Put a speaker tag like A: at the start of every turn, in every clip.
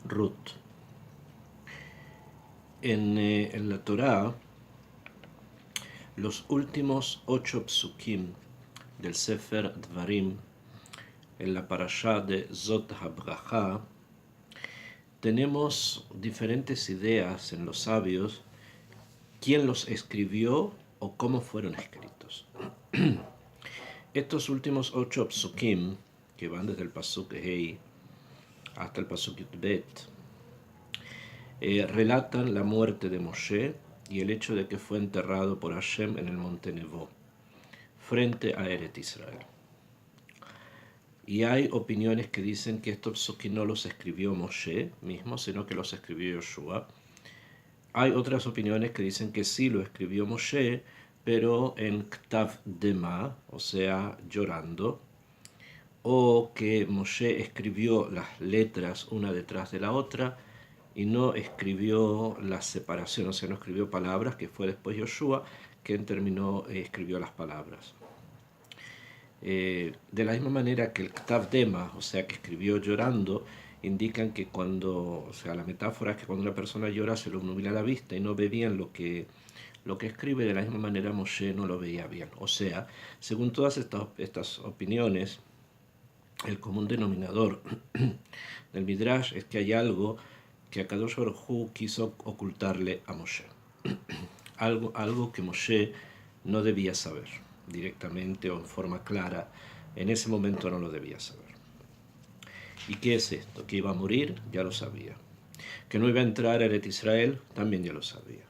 A: Ruth. En la Torá, los últimos 8 psukim del Sefer Dvarim, en la parashá de Zot HaBraja, tenemos diferentes ideas en los sabios, quién los escribió o cómo fueron escritos. Estos últimos 8 psukim, que van desde el pasuk Hei hasta el pasuk Yudbet, relatan la muerte de Moshe y el hecho de que fue enterrado por Hashem en el monte Nevo, frente a Eret Israel. Y hay opiniones que dicen que estos psukim no los escribió Moshe mismo, sino que los escribió Yoshua. Hay otras opiniones que dicen que sí lo escribió Moshe, pero en Ktav Dema, o sea, llorando, o que Moshe escribió las letras una detrás de la otra y no escribió la separación, o sea, no escribió palabras, que fue después Yoshua quien escribió las palabras. De la misma manera que el Ktav Dema, o sea, que escribió llorando, indican que o sea, la metáfora es que cuando una persona llora se le nubla la vista y no ve bien lo que escribe. De la misma manera Moshe no lo veía bien. O sea, según todas estas opiniones, el común denominador del Midrash es que hay algo que Akadosh Baruj Hu quiso ocultarle a Moshe. Algo que Moshe no debía saber directamente o en forma clara. En ese momento no lo debía saber. ¿Y qué es esto? Que iba a morir, ya lo sabía. Que no iba a entrar a Eret Israel, también ya lo sabía.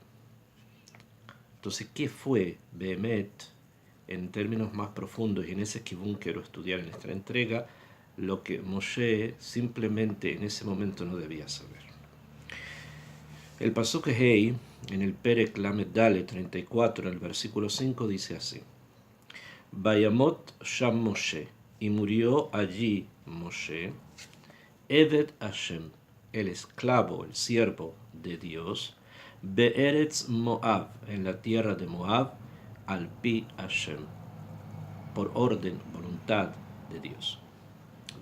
A: Entonces, ¿qué fue Behemet, en términos más profundos, y en ese kibun quiero estudiar en esta entrega, lo que Moshe simplemente en ese momento no debía saber? El pasuk Hei, en el Perek Lamed Dale 34, en el versículo 5, dice así: Vayamot Sham Moshe, y murió allí Moshe, Eved Hashem, el esclavo, el siervo de Dios, Be'eretz Moab, en la tierra de Moab, al pi Hashem, por orden, voluntad de Dios,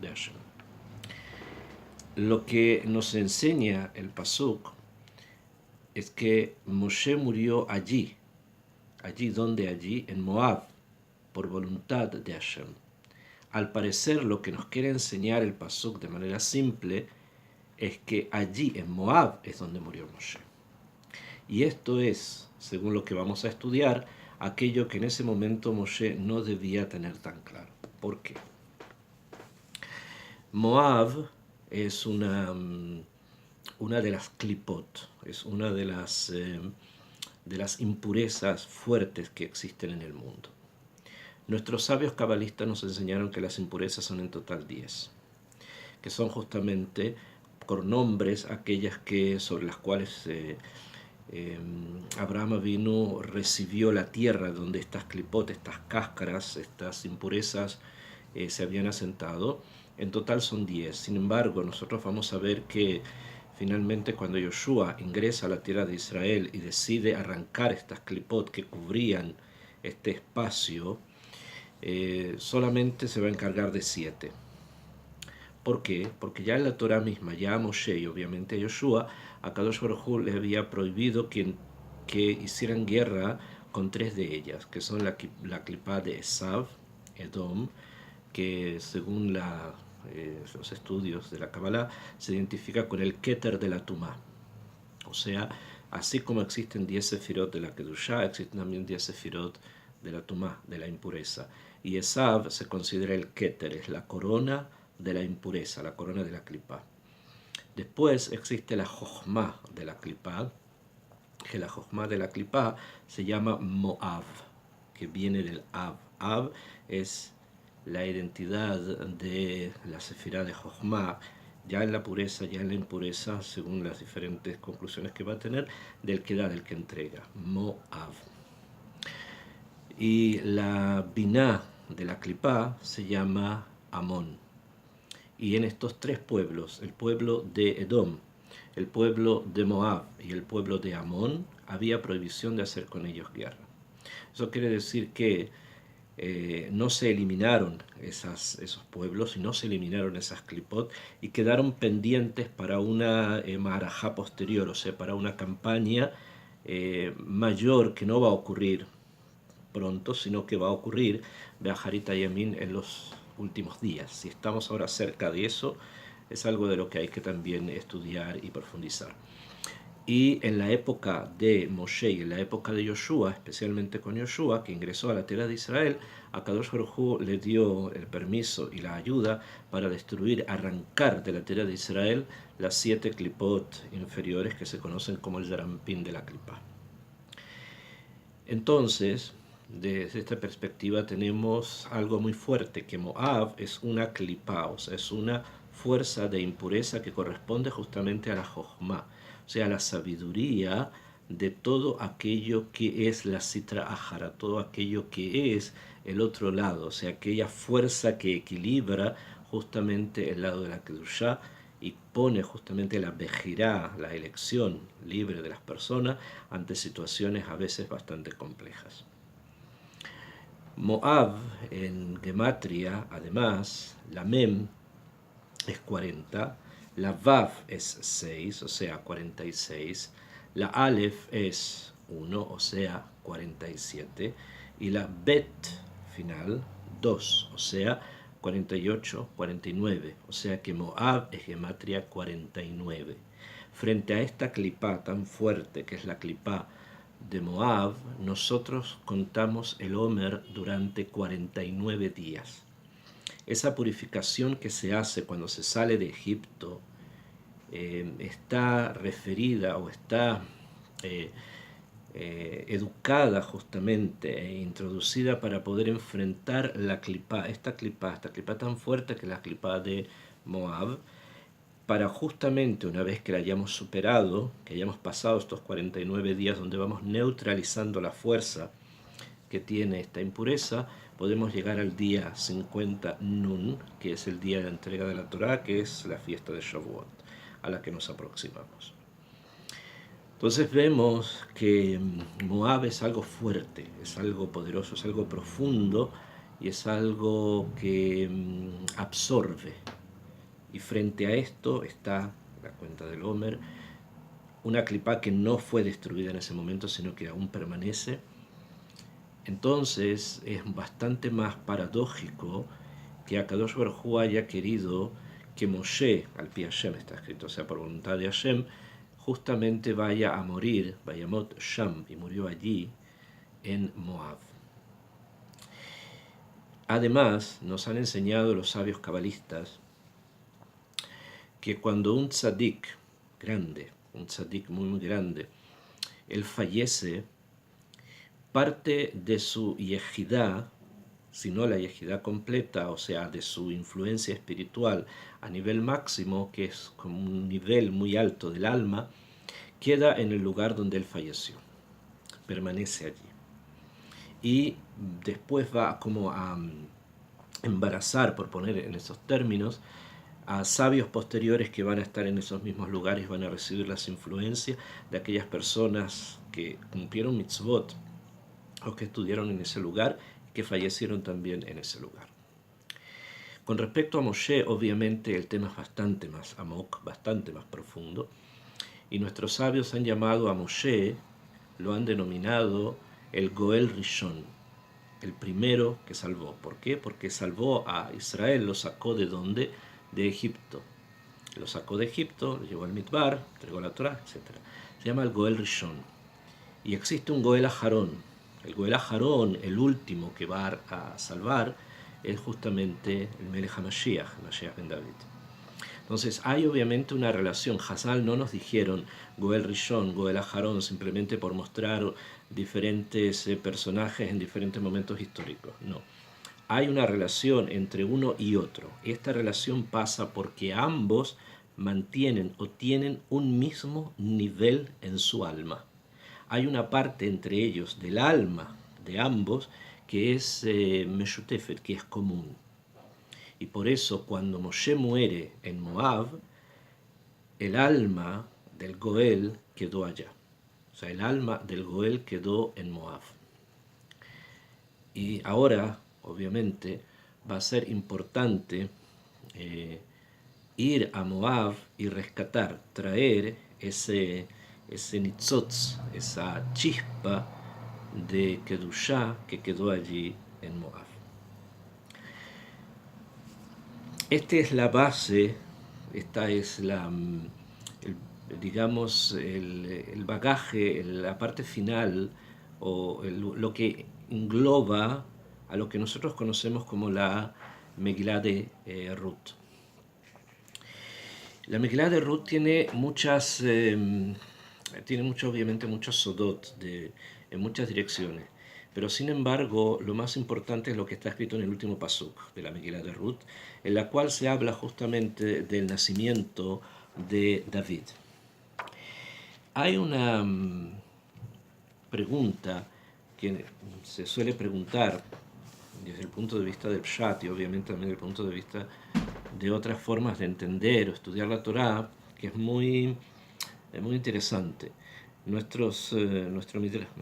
A: de Hashem. Lo que nos enseña el pasuk es que Moshe murió allí, en Moab, por voluntad de Hashem. Al parecer, lo que nos quiere enseñar el pasuk de manera simple es que allí, en Moab, es donde murió Moshe. Y esto es, según lo que vamos a estudiar, aquello que en ese momento Moshe no debía tener tan claro. ¿Por qué? Moab es una de las klipot, es una de las impurezas fuertes que existen en el mundo. Nuestros sabios cabalistas nos enseñaron que las impurezas son en total 10, que son justamente por nombres aquellas sobre las cuales Abraham Avinu recibió la tierra donde estas klipot, estas cáscaras, estas impurezas se habían asentado. En total son 10. Sin embargo, nosotros vamos a ver que finalmente cuando Yoshua ingresa a la tierra de Israel y decide arrancar estas klipot que cubrían este espacio, solamente se va a encargar de 7. ¿Por qué? Porque ya en la Torah misma, ya a Moshe y obviamente a Yoshua, a Kadosh Baruj Hu le había prohibido que hicieran guerra con 3 de ellas, que son la clipá de Esav, Edom, que según los estudios de la Kabbalah se identifica con el Keter de la Tumá. O sea, así como existen 10 sefirot de la Kedushá, existen también 10 sefirot de la Tumá, de la impureza. Y Esav se considera el Keter, es la corona de la impureza, la corona de la clipá. Después existe la Jochma de la clipá, que la Jochma de la clipá se llama Moab, que viene del Av. Av es la identidad de la sefirá de Jochma, ya en la pureza, ya en la impureza, según las diferentes conclusiones que va a tener, del que da, del que entrega, Moab. Y la Biná de la clipá se llama Amón. Y en estos 3 pueblos, el pueblo de Edom, el pueblo de Moab y el pueblo de Amón, había prohibición de hacer con ellos guerra. Eso quiere decir que no se eliminaron esos pueblos y no se eliminaron esas clipot y quedaron pendientes para una marajá posterior, o sea, para una campaña mayor que no va a ocurrir pronto, sino que va a ocurrir Beajarit Yamin en los últimos días. Si estamos ahora cerca de eso, es algo de lo que hay que también estudiar y profundizar. Y en la época de Moshe y en la época de Yoshua, especialmente con Yoshua, que ingresó a la tierra de Israel, a Kadosh Baruj Hu le dio el permiso y la ayuda para destruir, arrancar de la tierra de Israel las 7 clipot inferiores que se conocen como el Yarampín de la clipa. Entonces, desde esta perspectiva tenemos algo muy fuerte, que Moab es una clipa, o sea, es una fuerza de impureza que corresponde justamente a la Jochma, o sea, a la sabiduría de todo aquello que es la Sitra Ahara, todo aquello que es el otro lado, o sea, aquella fuerza que equilibra justamente el lado de la Kedushá y pone justamente la Bejirá, la elección libre de las personas, ante situaciones a veces bastante complejas. Moab en Gematria, además, la Mem es 40, la Vav es 6, o sea, 46, la Aleph es 1, o sea, 47, y la Bet final 2, o sea, 48, 49, o sea que Moab es gematria 49. Frente a esta clipá tan fuerte que es la clipá de Moab, nosotros contamos el Omer durante 49 días. Esa purificación que se hace cuando se sale de Egipto está referida o está educada justamente e introducida para poder enfrentar la clipá, esta clipá tan fuerte que es la clipá de Moab, para justamente una vez que la hayamos superado, que hayamos pasado estos 49 días donde vamos neutralizando la fuerza que tiene esta impureza, podemos llegar al día 50 Nun, que es el día de la entrega de la Torá, que es la fiesta de Shavuot, a la que nos aproximamos. Entonces vemos que Moab es algo fuerte, es algo poderoso, es algo profundo y es algo que absorbe. Y frente a esto está la cuenta del Homer, una clipá que no fue destruida en ese momento, sino que aún permanece. Entonces es bastante más paradójico que Akadosh Baruj Hu haya querido que Moshe, al pi Hashem está escrito, o sea, por voluntad de Hashem, justamente vaya a morir, Vayamot Sham, y murió allí en Moab. Además, nos han enseñado los sabios cabalistas que cuando un tzadik grande, un tzadik muy grande, él fallece, parte de su yejidá, si no la yejidá completa, o sea, de su influencia espiritual a nivel máximo, que es como un nivel muy alto del alma, queda en el lugar donde él falleció, permanece allí. Y después va como a embarazar, por poner en esos términos, a sabios posteriores que van a estar en esos mismos lugares, van a recibir las influencias de aquellas personas que cumplieron mitzvot o que estudiaron en ese lugar y que fallecieron también en ese lugar. Con respecto a Moshe, obviamente el tema es bastante más amok, bastante más profundo, y nuestros sabios han llamado a Moshe, lo han denominado el Goel Rishon, el primero que salvó. ¿Por qué? Porque salvó a Israel, lo sacó de ¿dónde? De Egipto. Lo sacó de Egipto, lo llevó al Midbar, entregó la Torah, etc. Se llama el Goel Rishon. Y existe un Goel Aharón. El Goel Aharón, el último que va a salvar, es justamente el Melech HaMashiach, Mashiach ben David. Entonces hay obviamente una relación. Hazal no nos dijeron Goel Rishon, Goel Aharón, simplemente por mostrar diferentes personajes en diferentes momentos históricos. No. Hay una relación entre uno y otro. Esta relación pasa porque ambos mantienen o tienen un mismo nivel en su alma. Hay una parte entre ellos del alma de ambos que es Meshutefet, que es común. Y por eso cuando Moshe muere en Moab, el alma del Goel quedó allá. O sea, el alma del Goel quedó en Moab. Y ahora obviamente, va a ser importante ir a Moab y rescatar, traer ese nitzotz, esa chispa de Kedushá que quedó allí en Moab. Esta es la base, esta es el bagaje, la parte final, o lo que engloba a lo que nosotros conocemos como la Megilá de Ruth. La Megilá de Ruth tiene obviamente muchos sodot en muchas direcciones, pero sin embargo lo más importante es lo que está escrito en el último pasuk de la Megilá de Ruth, en la cual se habla justamente del nacimiento de David. Hay una pregunta que se suele preguntar desde el punto de vista del Pshat y obviamente también desde el punto de vista de otras formas de entender o estudiar la Torá, que es muy interesante. Nuestro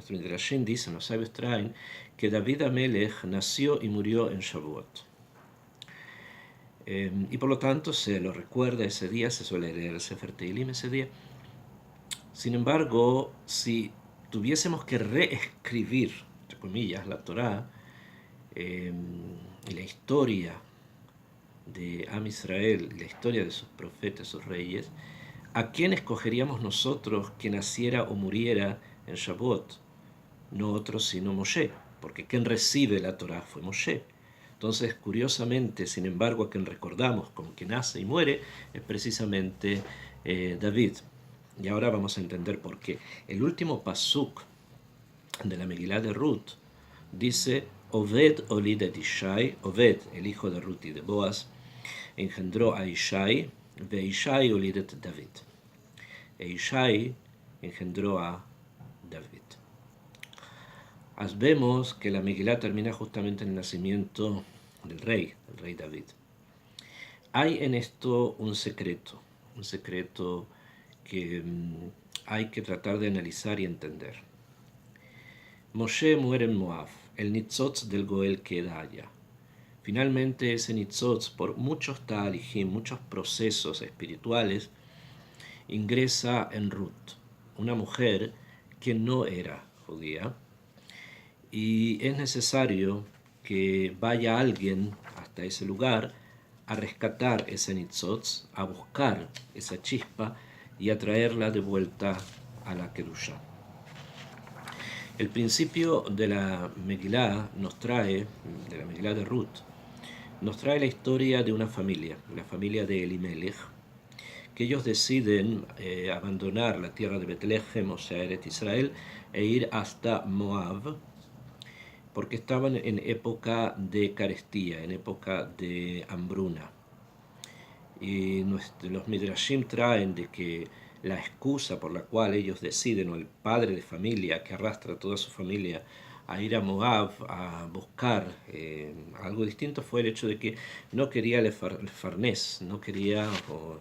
A: Midrashim dicen, los sabios traen, que David Amelech nació y murió en Shavuot. Y por lo tanto se lo recuerda ese día, se suele leer el Sefer Teilim ese día. Sin embargo, si tuviésemos que reescribir, entre comillas, la Torá, la historia de Am Israel, la historia de sus profetas, sus reyes, ¿a quién escogeríamos nosotros que naciera o muriera en Shavuot? No otro sino Moshe, porque quien recibe la Torá fue Moshe. Entonces, curiosamente, sin embargo, a quien recordamos como que nace y muere es precisamente David. Y ahora vamos a entender por qué. El último pasuk de la Megilá de Ruth dice: Oved olidet Ishai, Oved, el hijo de Ruth y de Boaz, engendró a Ishai, ve Ishai olidet David. E Ishai engendró a David. Vemos que la Megilá termina justamente en el nacimiento del rey, el rey David. Hay en esto un secreto que hay que tratar de analizar y entender. Moshe muere en Moab, el nitzotz del Goel queda allá. Finalmente ese nitzotz, por muchos talihim, muchos procesos espirituales, ingresa en Ruth, una mujer que no era judía, y es necesario que vaya alguien hasta ese lugar a rescatar ese nitzotz, a buscar esa chispa y a traerla de vuelta a la Kedusha. El principio de la Megilá de la Megilá de Ruth, nos trae la historia de una familia, la familia de Elimelech, que ellos deciden abandonar la tierra de Betlehem, o sea, Eretz Israel, e ir hasta Moab, porque estaban en época de carestía, en época de hambruna. Y los Midrashim traen de que la excusa por la cual ellos deciden, o el padre de familia que arrastra a toda su familia a ir a Moab a buscar algo distinto, fue el hecho de que no quería el farnés, no quería, o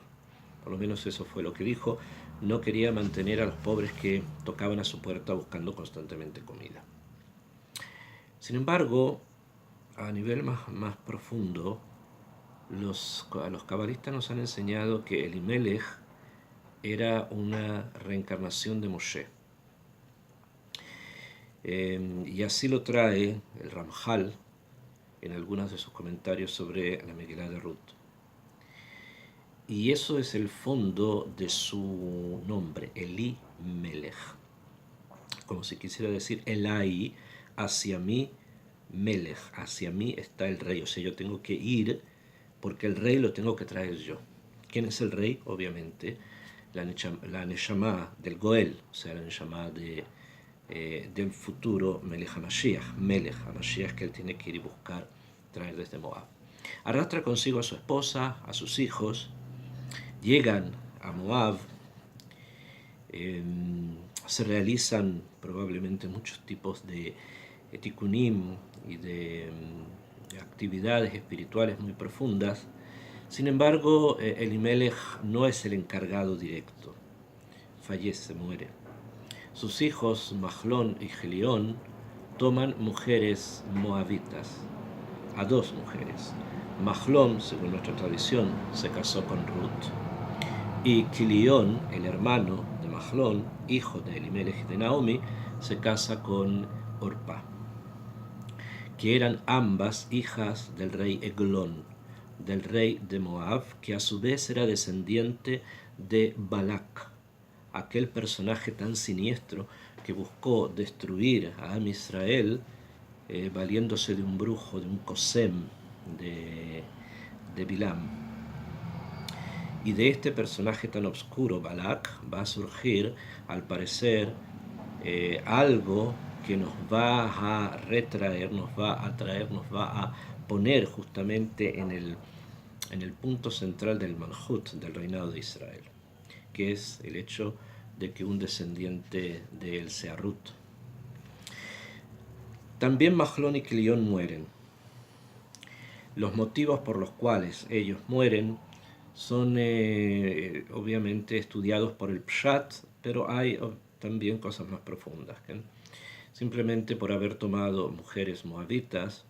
A: por lo menos eso fue lo que dijo, no quería mantener a los pobres que tocaban a su puerta buscando constantemente comida. Sin embargo, a nivel más profundo, los cabalistas nos han enseñado que Elimelech era una reencarnación de Moshe. Y así lo trae el Ramjal en algunos de sus comentarios sobre la Megilá de Ruth. Y eso es el fondo de su nombre, Elimelech. Como si quisiera decir Elai, hacia mí, Melech, hacia mí está el rey. O sea, yo tengo que ir porque el rey lo tengo que traer yo. ¿Quién es el rey? Obviamente, la Neshama del Goel, o sea, la Neshama del futuro Melech HaMashiach. Melech HaMashiach que él tiene que ir y buscar, traer desde Moab. Arrastra consigo a su esposa, a sus hijos, llegan a Moab, se realizan probablemente muchos tipos de tikkunim y de actividades espirituales muy profundas. Sin embargo, Elimelech no es el encargado directo, fallece, muere. Sus hijos, Mahlón y Gelión, toman mujeres moabitas a dos mujeres. Mahlón, según nuestra tradición, se casó con Ruth, y Kilión, el hermano de Mahlón, hijo de Elimelech y de Naomi, se casa con Orpá, que eran ambas hijas del rey Eglón, del rey de Moab, que a su vez era descendiente de Balac, aquel personaje tan siniestro que buscó destruir a Am Israel valiéndose de un brujo, de un Cosem de Bilam. Y de este personaje tan oscuro, Balak, va a surgir, al parecer, algo que nos va a retraer, nos va a traer, nos va a poner justamente en el punto central del Malhut, del reinado de Israel, que es el hecho de que un descendiente de él sea Ruth. También Mahlón y Kilión mueren. Los motivos por los cuales ellos mueren son obviamente estudiados por el Pshat, pero hay también cosas más profundas. Simplemente por haber tomado mujeres moabitas,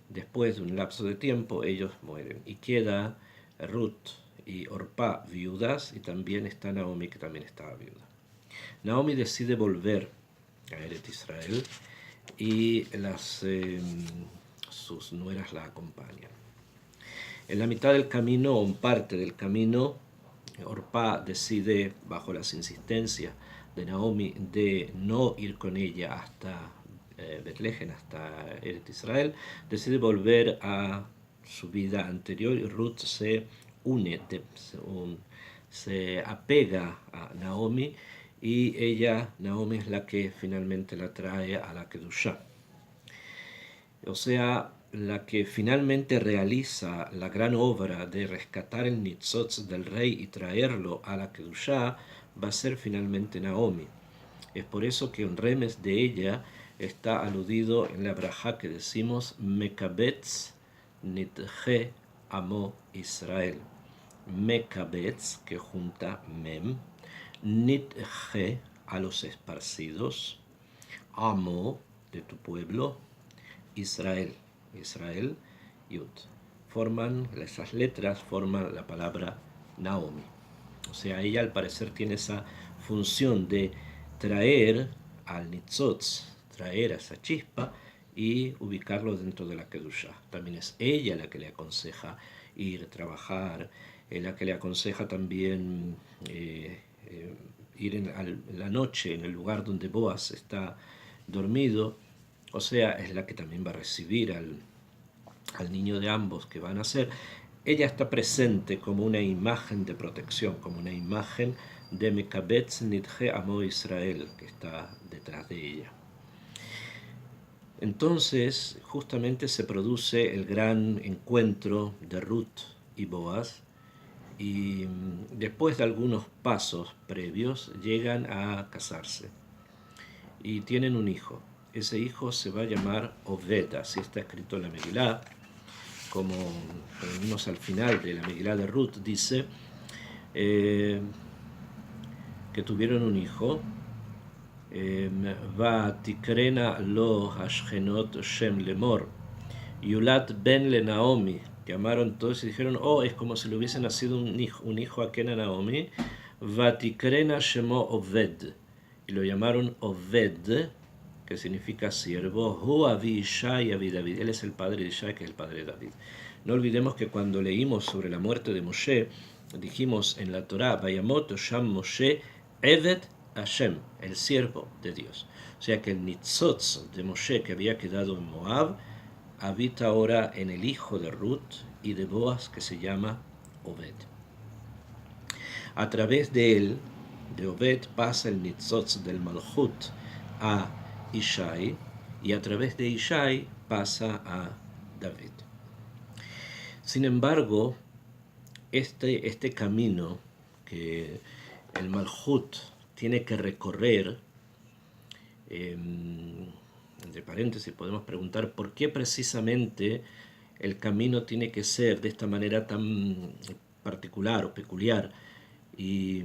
A: después de un lapso de tiempo ellos mueren y queda Ruth y Orpá viudas, y también está Naomi, que también estaba viuda. Naomi decide volver a Eretz Israel y sus nueras la acompañan. En la mitad del camino, o en parte del camino, Orpá decide, bajo las insistencias de Naomi, de no ir con ella hasta Betlehem, hasta Eretz Israel, decide volver a su vida anterior, y Ruth se une, se apega a Naomi, y ella, Naomi, es la que finalmente la trae a la Kedushá. O sea, la que finalmente realiza la gran obra de rescatar el Nitzotz del rey y traerlo a la Kedushá va a ser finalmente Naomi. Es por eso que un remes de ella está aludido en la brajá que decimos Mekabetz Nitje Amo Israel. Mekabetz, que junta Mem, Nitje, a los esparcidos, Amo, de tu pueblo, Israel, Israel, Yud. Esas letras forman la palabra Naomi. O sea, ella al parecer tiene esa función de traer al Nitzotz, traer a esa chispa y ubicarlo dentro de la Kedushá. También es ella la que le aconseja ir a trabajar, la que le aconseja también ir en la noche en el lugar donde Boaz está dormido. O sea, es la que también va a recibir al niño de ambos que van a nacer. Ella está presente como una imagen de protección, como una imagen de Mekabetz Nitje Amo Israel, que está detrás de ella. Entonces, justamente se produce el gran encuentro de Ruth y Boaz, y después de algunos pasos previos llegan a casarse y tienen un hijo. Ese hijo se va a llamar Oved, así está escrito en la Megilá, como vimos al final de la Megilá de Ruth, dice que tuvieron un hijo, va tikrena lo hashchenot shem lemor, yulat ben le Naomi, llamaron todos y dijeron, oh, es como si le hubiese nacido un hijo a Ken a Naomi, va tikrena shemo Oved, y lo llamaron Oved, que significa siervo, Hu Avi Ishai Avi David, él es el padre de Ishai, que es el padre de David. No olvidemos que cuando leímos sobre la muerte de Moshe, dijimos en la Torá, Vayamot Sham Moshe Eved Hashem, el siervo de Dios. O sea que el Nitzotz de Moshe, que había quedado en Moab, habita ahora en el hijo de Ruth y de Boaz, que se llama Oved. A través de él, de Oved, pasa el Nitzotz del Malhut a Ishai, y a través de Ishai pasa a David. Sin embargo, este camino que el Malhut tiene que recorrer, entre paréntesis podemos preguntar por qué precisamente el camino tiene que ser de esta manera tan particular o peculiar, y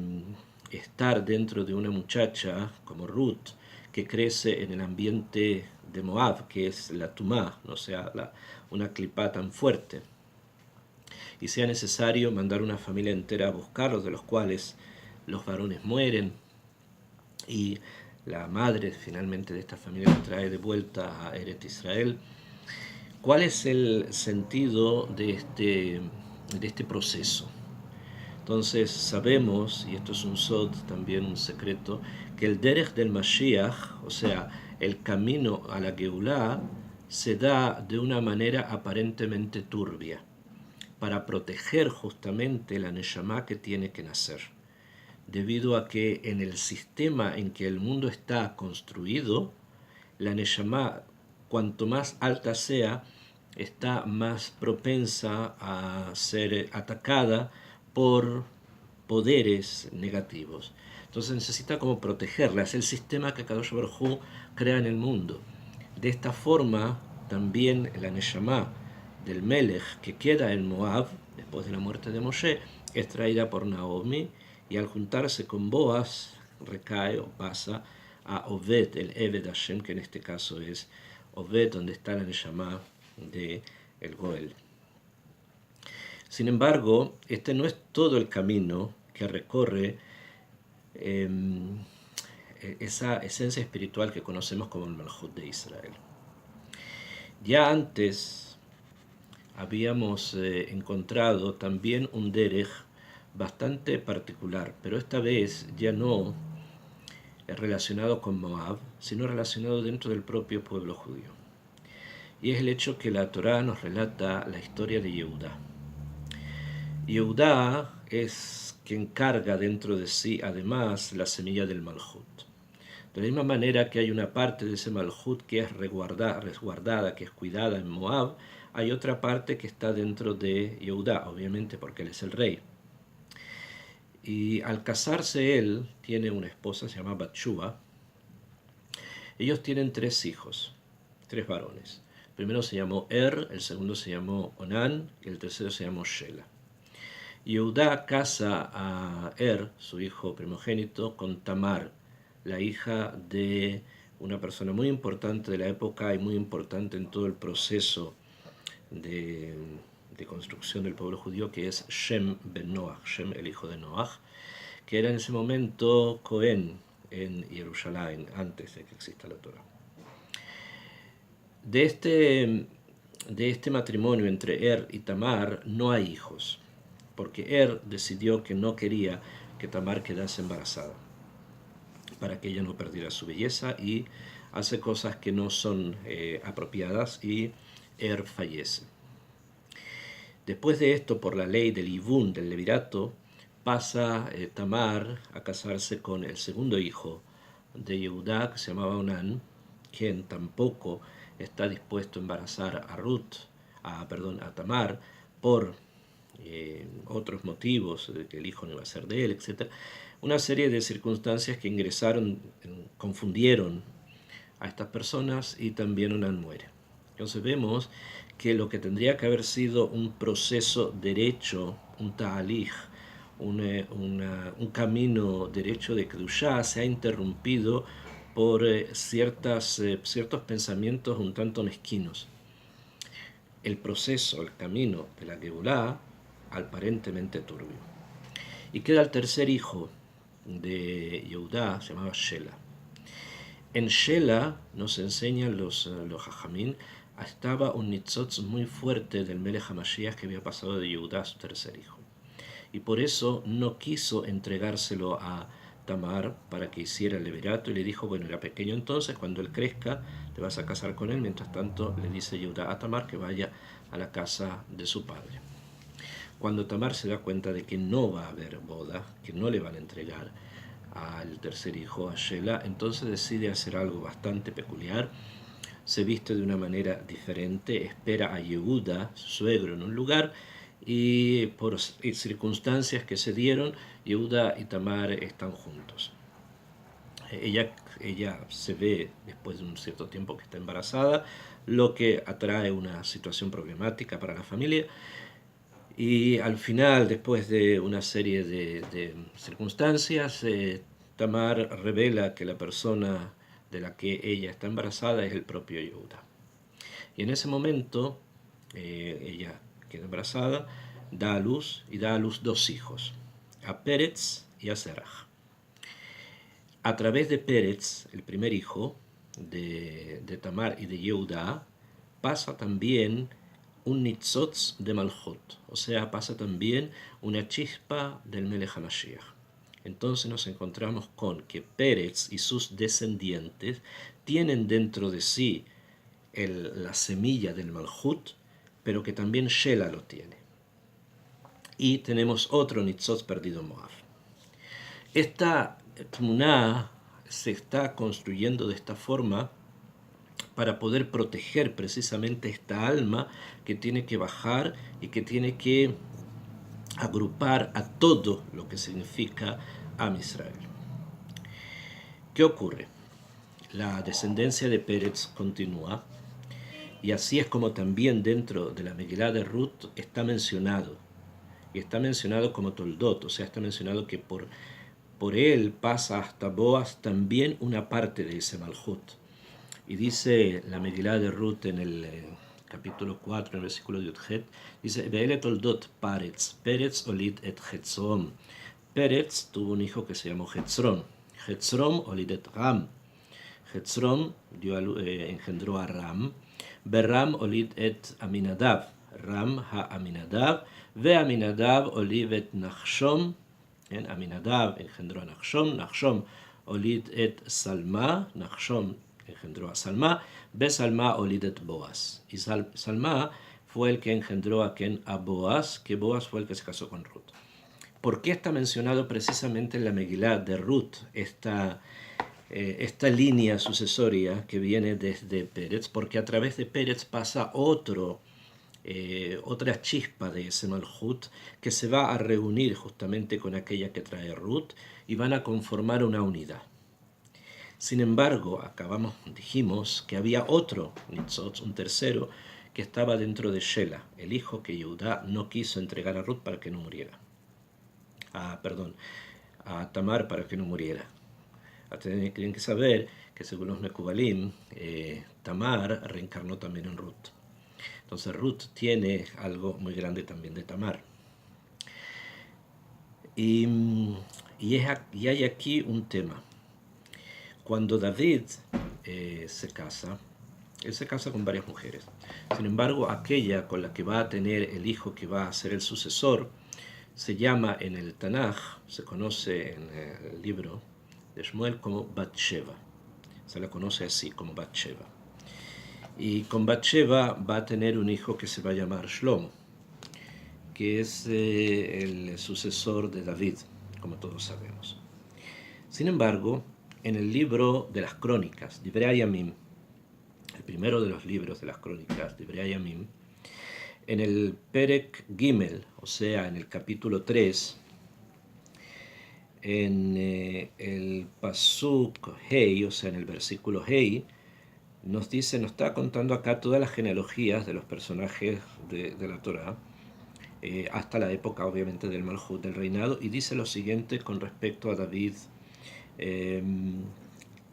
A: estar dentro de una muchacha como Ruth, que crece en el ambiente de Moab, que es la Tumá, o sea, una clipá tan fuerte y sea necesario mandar una familia entera a buscarlos, de los cuales los varones mueren y la madre finalmente de esta familia la trae de vuelta a Eretz Israel. ¿Cuál es el sentido de este proceso? Entonces sabemos, y esto es un sod, también un secreto, que el derech del Mashiach, o sea, el camino a la Geulah, se da de una manera aparentemente turbia, para proteger justamente la Neshama que tiene que nacer. Debido a que en el sistema en que el mundo está construido, la Neshama, cuanto más alta sea, está más propensa a ser atacada por poderes negativos. Entonces necesita como protegerla. Es el sistema que Kadosh Baruj Hu crea en el mundo. De esta forma, también la Neshama del Melech que queda en Moab, después de la muerte de Moshe, es traída por Naomi y al juntarse con Boaz, recae o pasa a Oved, el Eved Hashem, que en este caso es Oved, donde está la Neshama de el Goel. Sin embargo, este no es todo el camino que recorre esa esencia espiritual que conocemos como el Malchut de Israel. Ya antes habíamos encontrado también un derech bastante particular, pero esta vez ya no relacionado con Moab, sino relacionado dentro del propio pueblo judío. Y es el hecho que la Torá nos relata la historia de Yehudá. Yehudá es quien carga dentro de sí además la semilla del Malchut. De la misma manera que hay una parte de ese Malchut que es resguardada, que es cuidada en Moab, hay otra parte que está dentro de Yehudá, obviamente porque él es el rey. Y al casarse él, tiene una esposa, se llama Batshua. Ellos tienen 3 hijos, 3 varones. El primero se llamó el segundo se llamó Onán y el tercero se llamó Shela. Yehudá casa a su hijo primogénito, con Tamar, la hija de una persona muy importante de la época y muy importante en todo el proceso de construcción del pueblo judío, que es Shem ben Noach, Shem el hijo de Noach, que era en ese momento Cohen en Jerusalén, antes de que exista la Torah. De este matrimonio entre y Tamar no hay hijos, porque decidió que no quería que Tamar quedase embarazada, para que ella no perdiera su belleza, y hace cosas que no son apropiadas, y fallece. Después de esto, por la ley del Ivún, del levirato, pasa Tamar a casarse con el segundo hijo de Yehudá, que se llamaba Onán, quien tampoco está dispuesto a embarazar a Tamar, por otros motivos, de que el hijo no iba a ser de él, etc. Una serie de circunstancias que confundieron a estas personas, y también Onán muere. Entonces vemos que lo que tendría que haber sido un proceso derecho, un ta'alij, un camino derecho de Kedushá, se ha interrumpido por ciertos pensamientos un tanto mezquinos. El proceso, el camino de la Geulah, aparentemente turbio. Y queda el tercer hijo de Yehudá, se llamaba Shela. En Shela nos enseñan los Jajamín, estaba un nitzotz muy fuerte del Melech HaMashiach que había pasado de Yehudá a su tercer hijo. Y por eso no quiso entregárselo a Tamar para que hiciera el levirato, y le dijo, bueno, era pequeño entonces, cuando él crezca te vas a casar con él. Mientras tanto le dice Yehudá a Tamar que vaya a la casa de su padre. Cuando Tamar se da cuenta de que no va a haber boda, que no le van a entregar al tercer hijo, a Shela, entonces decide hacer algo bastante peculiar. Se viste de una manera diferente, espera a Yehudá, su suegro, en un lugar, y por circunstancias que se dieron, Yehudá y Tamar están juntos. Ella se ve después de un cierto tiempo que está embarazada, lo que atrae una situación problemática para la familia, y al final, después de una serie de circunstancias, Tamar revela que la persona de la que ella está embarazada es el propio Yehudá. Y en ese momento ella queda embarazada, da a luz y da a luz dos hijos, a Pérez y a Seraj. A través de Pérez, el primer hijo de Tamar y de Yehudá, pasa también un nitzotz de Malhut, o sea, pasa también una chispa del Melech HaMashiach. Entonces nos encontramos con que Pérez y sus descendientes tienen dentro de sí la semilla del Malhut, pero que también Shela lo tiene. Y tenemos otro nitzotz perdido en Moab. Esta Tmuná se está construyendo de esta forma para poder proteger precisamente esta alma que tiene que bajar y que tiene que agrupar a todo lo que significa Am Israel. ¿Qué ocurre? La descendencia de Pérez continúa, y así es como también dentro de la Megilá de Ruth está mencionado. Y está mencionado como Toldot, o sea, está mencionado que por él pasa hasta Boaz también una parte de ese Malhut. Y dice la Megilá de Ruth en el capítulo 4, en el versículo de Yudhet, dice, Ve'ele Toldot Pérez, Pérez olid et Hetzron. Pérez tuvo un hijo que se llamó Hetzron. Hetzron olid et Ram. Hetzron engendró a Ram. Beram olid et Aminadab. Ram ha-Aminadab. Ve-Aminadab olid et Nachshom. Aminadab engendró a Nachshom. Nachshom olid et Salma. Nachshom engendró a Salma. Be-Salma olid et Boaz. Y Salma fue el que engendró a Boaz, que Boaz fue el que se casó con Ruth. ¿Por qué está mencionado precisamente en la Megilá de Ruth esta línea sucesoria que viene desde Pérez? Porque a través de Pérez pasa otra chispa de ese Malhut que se va a reunir justamente con aquella que trae Ruth y van a conformar una unidad. Sin embargo, dijimos que había otro nitzotz, un tercero, que estaba dentro de Shela, el hijo que Yehudá no quiso entregar a Ruth para que no muriera. A Tamar para que no muriera. Tienen que saber que según los Mekubalim, Tamar reencarnó también en Ruth. Entonces Ruth tiene algo muy grande también de Tamar. Y hay aquí un tema. Cuando David se casa, él se casa con varias mujeres. Sin embargo, aquella con la que va a tener el hijo que va a ser el sucesor, se llama en el Tanaj, se conoce en el libro de Shmuel como Bat-Sheva. Se la conoce así, como Bat-Sheva. Y con Bat-Sheva va a tener un hijo que se va a llamar Shlomo, que es el sucesor de David, como todos sabemos. Sin embargo, en el libro de las crónicas, Divrei Yamim, el primero de los libros de las crónicas, Divrei Yamim, en el Perek Gimel, o sea, en el capítulo 3, en el Pasuk Hei, o sea, en el versículo Hei, nos está contando acá todas las genealogías de los personajes de la Torá, hasta la época, obviamente, del Malhut, del reinado, y dice lo siguiente con respecto a David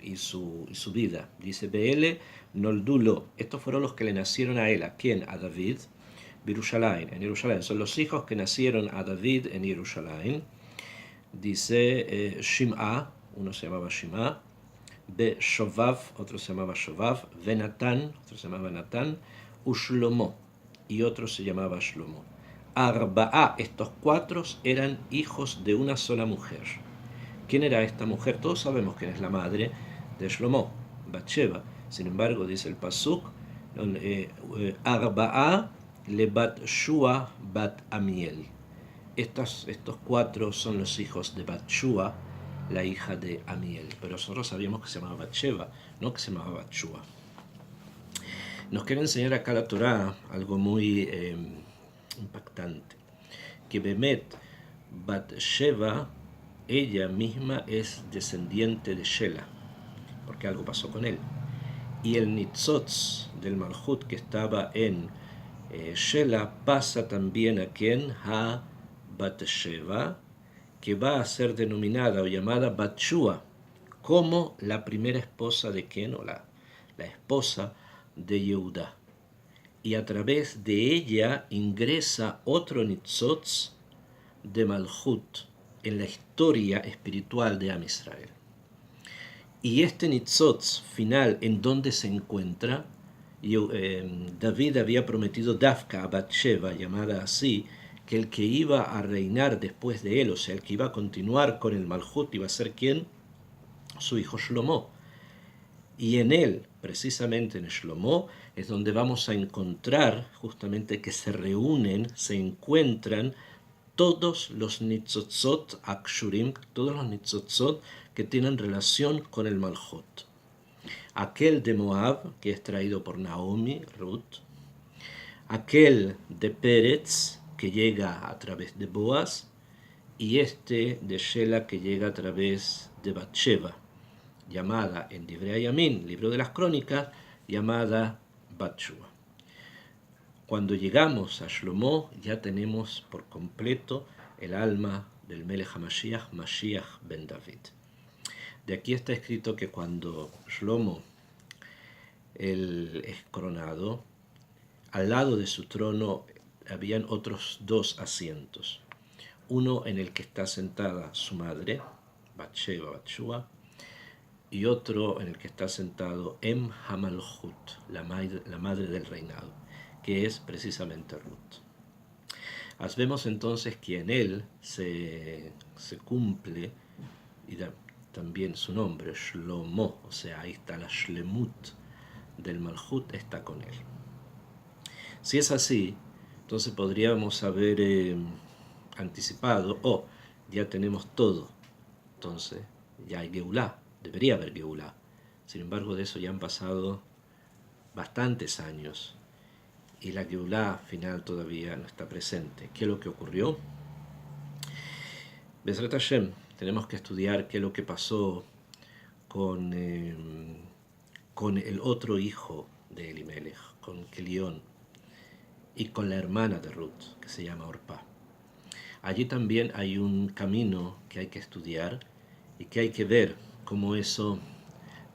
A: y su vida. Dice, Beele Noldulo, estos fueron los que le nacieron a él. ¿A quién? A David. Birushalayim, en Jerusalén. Son los hijos que nacieron a David en Jerusalén. Dice Shim'a, uno se llamaba Shim'a. Be Shovav, otro se llamaba Shovav. Ve Natán, otro se llamaba Natán. Ushlomo, y otro se llamaba Shlomo. Arba'a, estos cuatro eran hijos de una sola mujer. ¿Quién era esta mujer? Todos sabemos quién es la madre de Shlomo, Bat-Sheva. Sin embargo, dice el Pasuk, Arba'a le Bat-Shua Bat-Amiel. Estos cuatro son los hijos de Bat-Shua, la hija de Amiel. Pero nosotros sabíamos que se llamaba Bat-Sheva, no que se llamaba Bat-Shua. Nos quiere enseñar acá la Torá algo muy impactante. Que Bemet Bat-Sheva, ella misma es descendiente de Shela, porque algo pasó con él. Y el nitzotz del Malhut que estaba en Shela pasa también a quien ha Bat-Sheva, que va a ser denominada o llamada Bat-Shua, como la primera esposa de quien, o la esposa de Yehudá. y a través de ella ingresa otro Nitzotz de Malhut en la historia espiritual de Am Israel. Y este Nitzotz final, ¿en dónde se encuentra? David había prometido Dafka a Batsheva, llamada así, que el que iba a reinar después de él, o sea, el que iba a continuar con el Malhut, iba a ser ¿quién? Su hijo Shlomo. Y en él, precisamente en Shlomo, es donde vamos a encontrar justamente que se reúnen, se encuentran todos los Nitzotzot Akshurim, todos los Nitzotzot que tienen relación con el Malhut. Aquel de Moab, que es traído por Naomi, Ruth. Aquel de Pérez, que llega a través de Boaz. Y este de Shela, que llega a través de Batsheva, llamada en Divrei Yamin, libro de las crónicas, llamada Batshua. Cuando llegamos a Shlomo, ya tenemos por completo el alma del Melech HaMashiach, Mashiach ben David. De aquí está escrito que cuando Shlomo él es coronado, al lado de su trono habían otros 2 asientos. Uno en el que está sentada su madre, Batsheva, Batshua, y otro en el que está sentado Em Hamalhut, la madre del reinado, que es precisamente Ruth. Vemos entonces que en él se cumple, y también su nombre, Shlomo, o sea, ahí está la Shlemut del Malhut, está con él. Si es así, entonces podríamos haber anticipado, ya tenemos todo, entonces ya hay Geulá, debería haber Geulá. Sin embargo, de eso ya han pasado bastantes años y la Geulá final todavía no está presente. ¿Qué es lo que ocurrió? Bezrat Hashem, tenemos que estudiar qué es lo que pasó con el otro hijo de Elimelech, con Kelión, y con la hermana de Ruth, que se llama Orpá. Allí también hay un camino que hay que estudiar y que hay que ver cómo eso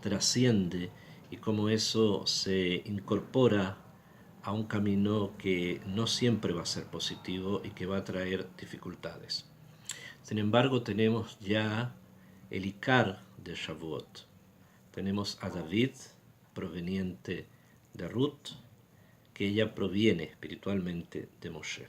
A: trasciende y cómo eso se incorpora a un camino que no siempre va a ser positivo y que va a traer dificultades. Sin embargo, tenemos ya el Ikar de Shavuot. Tenemos a David, proveniente de Ruth, que ella proviene espiritualmente de Moshe.